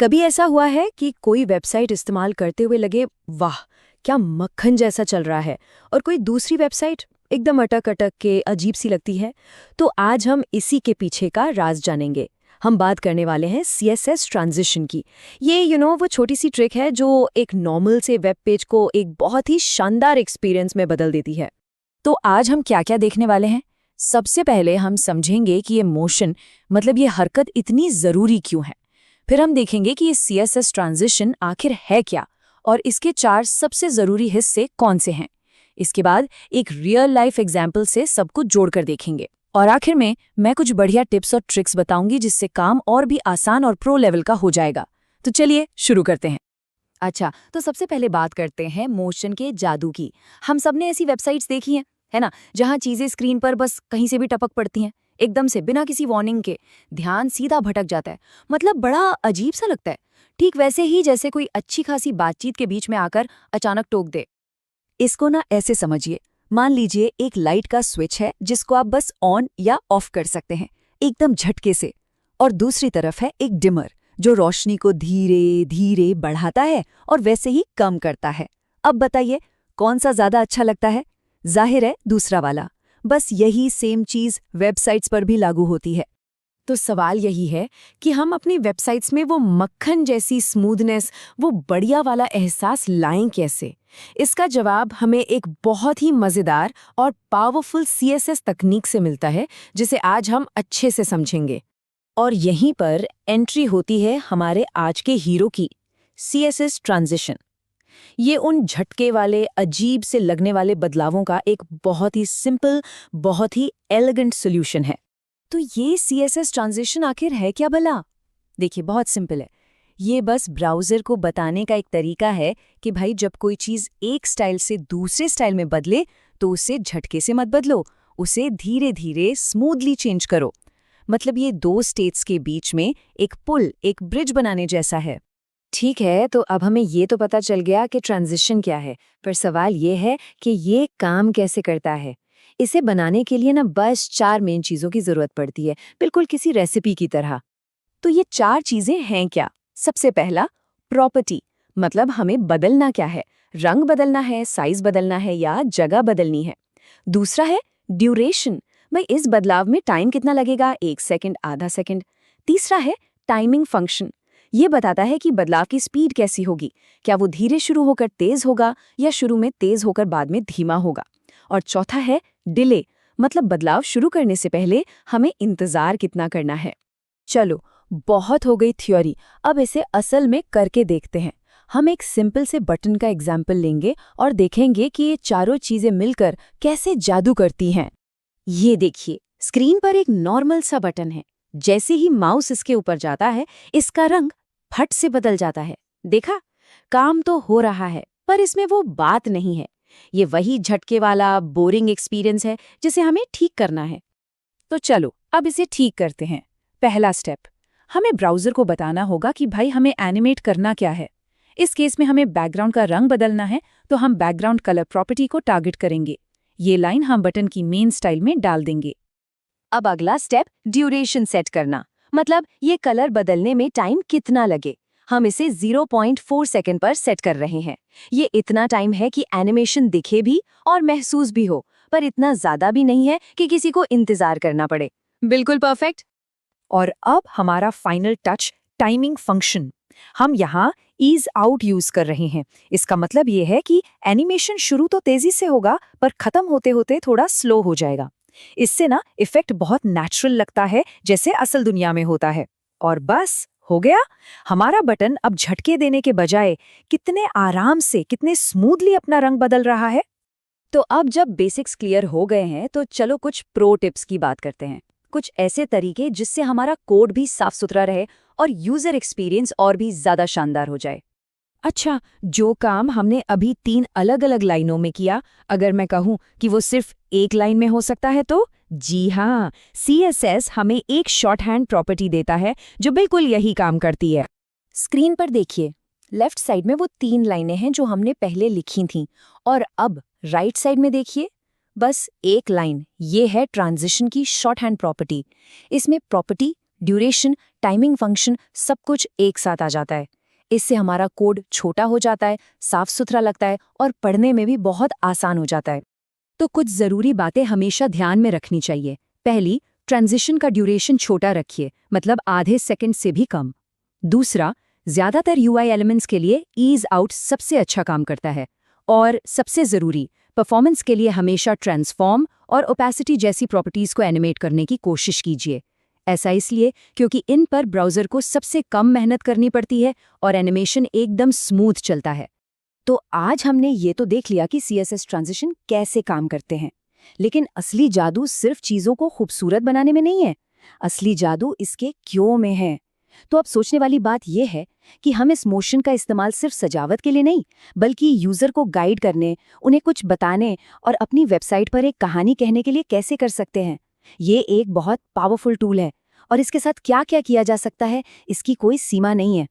कभी ऐसा हुआ है कि कोई वेबसाइट इस्तेमाल करते हुए लगे वाह क्या मक्खन जैसा चल रहा है, और कोई दूसरी वेबसाइट एकदम अटक अटक के अजीब सी लगती है? तो आज हम इसी के पीछे का राज जानेंगे। हम बात करने वाले हैं CSS ट्रांजिशन की। ये वो छोटी सी ट्रिक है जो एक नॉर्मल से वेब पेज को एक बहुत ही शानदार एक्सपीरियंस में बदल देती है। तो आज हम क्या क्या देखने वाले हैं? सबसे पहले हम समझेंगे कि ये मोशन मतलब ये हरकत इतनी ज़रूरी क्यों है। फिर हम देखेंगे कि ये CSS ट्रांजिशन आखिर है क्या और इसके 4 सबसे ज़रूरी हिस्से कौन से हैं। इसके बाद एक रियल लाइफ एग्जाम्पल से सब कुछ जोड़कर देखेंगे और आखिर में मैं कुछ बढ़िया टिप्स और ट्रिक्स बताऊंगी जिससे काम और भी आसान और प्रो लेवल का हो जाएगा। तो चलिए शुरू करते हैं। अच्छा, तो सबसे पहले बात करते हैं मोशन के जादू की। हम सबने ऐसी वेबसाइट्स देखी हैं, है ना, जहां चीजें स्क्रीन पर बस कहीं से भी टपक पड़ती हैं, एकदम से बिना किसी वार्निंग के। ध्यान सीधा भटक जाता है, मतलब बड़ा अजीब सा लगता है। ठीक वैसे ही जैसे कोई अच्छी खासी बातचीत के बीच में आकर अचानक टोक दे। इसको ना ऐसे समझिए, मान लीजिए एक लाइट का स्विच है जिसको आप बस ऑन या ऑफ कर सकते हैं एकदम झटके से, और दूसरी तरफ है एक डिमर जो रोशनी को धीरे धीरे बढ़ाता है और वैसे ही कम करता है। अब बताइए कौन सा ज्यादा अच्छा लगता है? जाहिर है दूसरा वाला। बस यही सेम चीज वेबसाइट्स पर भी लागू होती है। तो सवाल यही है कि हम अपनी वेबसाइट्स में वो मक्खन जैसी स्मूथनेस, वो बढ़िया वाला एहसास लाएं कैसे? इसका जवाब हमें एक बहुत ही मज़ेदार और पावरफुल CSS तकनीक से मिलता है, जिसे आज हम अच्छे से समझेंगे। और यहीं पर एंट्री होती है हमारे आज के हीरो की, CSS ट्रांजिशन। ये उन झटके वाले अजीब से लगने वाले बदलावों का एक बहुत ही सिंपल, बहुत ही एलिगेंट सॉल्यूशन है। तो ये CSS ट्रांजिशन आखिर है क्या भला? देखिए बहुत सिंपल है। ये बस ब्राउज़र को बताने का एक तरीका है कि भाई जब कोई चीज़ एक स्टाइल से दूसरे स्टाइल में बदले तो उसे झटके से मत बदलो, उसे धीरे धीरे स्मूथली चेंज करो। मतलब ये 2 स्टेट्स के बीच में एक पुल, एक ब्रिज बनाने जैसा है। ठीक है, तो अब हमें ये तो पता चल गया कि ट्रांजिशन क्या है, पर सवाल ये है कि ये काम कैसे करता है। इसे बनाने के लिए ना बस 4 मेन चीज़ों की ज़रूरत पड़ती है, बिल्कुल किसी रेसिपी की तरह। तो ये 4 चीज़ें हैं क्या? सबसे पहला प्रॉपर्टी, मतलब हमें बदलना क्या है, रंग बदलना है, साइज बदलना है या जगह बदलनी है। दूसरा है ड्यूरेशन, भाई इस बदलाव में टाइम कितना लगेगा, 1 सेकंड, आधा सेकंड। तीसरा है टाइमिंग फंक्शन, ये बताता है कि बदलाव की स्पीड कैसी होगी, क्या वो धीरे शुरू होकर तेज होगा या शुरू में तेज होकर बाद में धीमा होगा। और चौथा है डिले, मतलब बदलाव शुरू करने से पहले हमें इंतजार कितना करना है। चलो बहुत हो गई थ्योरी, अब इसे असल में करके देखते हैं। हम एक सिंपल से बटन का एग्जाम्पल लेंगे और देखेंगे कि ये चारों चीजें मिलकर कैसे जादू करती हैं। ये देखिए, स्क्रीन पर एक नॉर्मल सा बटन है। जैसे ही माउस इसके ऊपर जाता है, इसका रंग फट से बदल जाता है। देखा, काम तो हो रहा है पर इसमें वो बात नहीं है। ये वही झटके वाला बोरिंग एक्सपीरियंस है जिसे हमें ठीक करना है। तो चलो अब इसे ठीक करते हैं। पहला स्टेप, हमें ब्राउज़र को बताना होगा कि भाई हमें एनिमेट करना क्या है। इस केस में हमें बैकग्राउंड का रंग बदलना है, तो हम बैकग्राउंड कलर प्रॉपर्टी को टारगेट करेंगे। ये लाइन हम बटन की मेन स्टाइल में डाल देंगे। अब अगला स्टेप ड्यूरेशन सेट करना, मतलब ये कलर बदलने में टाइम कितना लगे। हम इसे 0.4 सेकंड पर सेट कर रहे हैं। ये इतना टाइम है कि एनिमेशन दिखे भी और महसूस भी हो, पर इतना ज्यादा भी नहीं है कि किसी को इंतजार करना पड़े। बिल्कुल परफेक्ट। और अब हमारा फाइनल टच, टाइमिंग फंक्शन। हम यहाँ ईज आउट यूज कर रहे हैं। इसका मतलब ये है कि एनिमेशन शुरू तो तेजी से होगा पर खत्म होते होते थोड़ा स्लो हो जाएगा। इससे ना इफेक्ट बहुत नेचुरल लगता है, जैसे असल दुनिया में होता है। और बस हो गया, हमारा बटन अब झटके देने के बजाय कितने आराम से, कितने स्मूथली अपना रंग बदल रहा है। तो अब जब बेसिक्स क्लियर हो गए हैं तो चलो कुछ प्रो टिप्स की बात करते हैं। कुछ ऐसे तरीके जिससे हमारा कोड भी साफ सुथरा रहे और यूजर एक्सपीरियंस और भी ज्यादा शानदार हो जाए। अच्छा, जो काम हमने अभी 3 अलग अलग लाइनों में किया, अगर मैं कहूँ कि वो सिर्फ एक लाइन में हो सकता है तो जी हाँ, CSS हमें एक शॉर्ट हैंड प्रॉपर्टी देता है जो बिल्कुल यही काम करती है। स्क्रीन पर देखिए, लेफ्ट साइड में वो 3 लाइनें हैं जो हमने पहले लिखी थीं, और अब राइट साइड में देखिए, बस एक लाइन। ये है ट्रांजिशन की शॉर्ट हैंड प्रॉपर्टी। इसमें प्रॉपर्टी ड्यूरेशन, टाइमिंग फंक्शन सब कुछ एक साथ आ जाता है। इससे हमारा कोड छोटा हो जाता है, साफ सुथरा लगता है और पढ़ने में भी बहुत आसान हो जाता है। तो कुछ ज़रूरी बातें हमेशा ध्यान में रखनी चाहिए। पहली, ट्रांजिशन का ड्यूरेशन छोटा रखिए, मतलब आधे सेकंड से भी कम। दूसरा, ज़्यादातर यूआई एलिमेंट्स के लिए ईज आउट सबसे अच्छा काम करता है। और सबसे ज़रूरी, परफॉर्मेंस के लिए हमेशा ट्रांसफॉर्म और ओपेसिटी जैसी प्रॉपर्टीज़ को एनिमेट करने की कोशिश कीजिए। ऐसा इसलिए क्योंकि इन पर ब्राउज़र को सबसे कम मेहनत करनी पड़ती है और एनिमेशन एकदम स्मूथ चलता है। तो आज हमने ये तो देख लिया कि CSS ट्रांजिशन कैसे काम करते हैं, लेकिन असली जादू सिर्फ चीज़ों को खूबसूरत बनाने में नहीं है। असली जादू इसके क्यों में है। तो अब सोचने वाली बात यह है कि हम इस मोशन का इस्तेमाल सिर्फ सजावट के लिए नहीं, बल्कि यूज़र को गाइड करने, उन्हें कुछ बताने और अपनी वेबसाइट पर एक कहानी कहने के लिए कैसे कर सकते हैं। ये एक बहुत पावरफुल टूल है और इसके साथ क्या क्या किया जा सकता है, इसकी कोई सीमा नहीं है।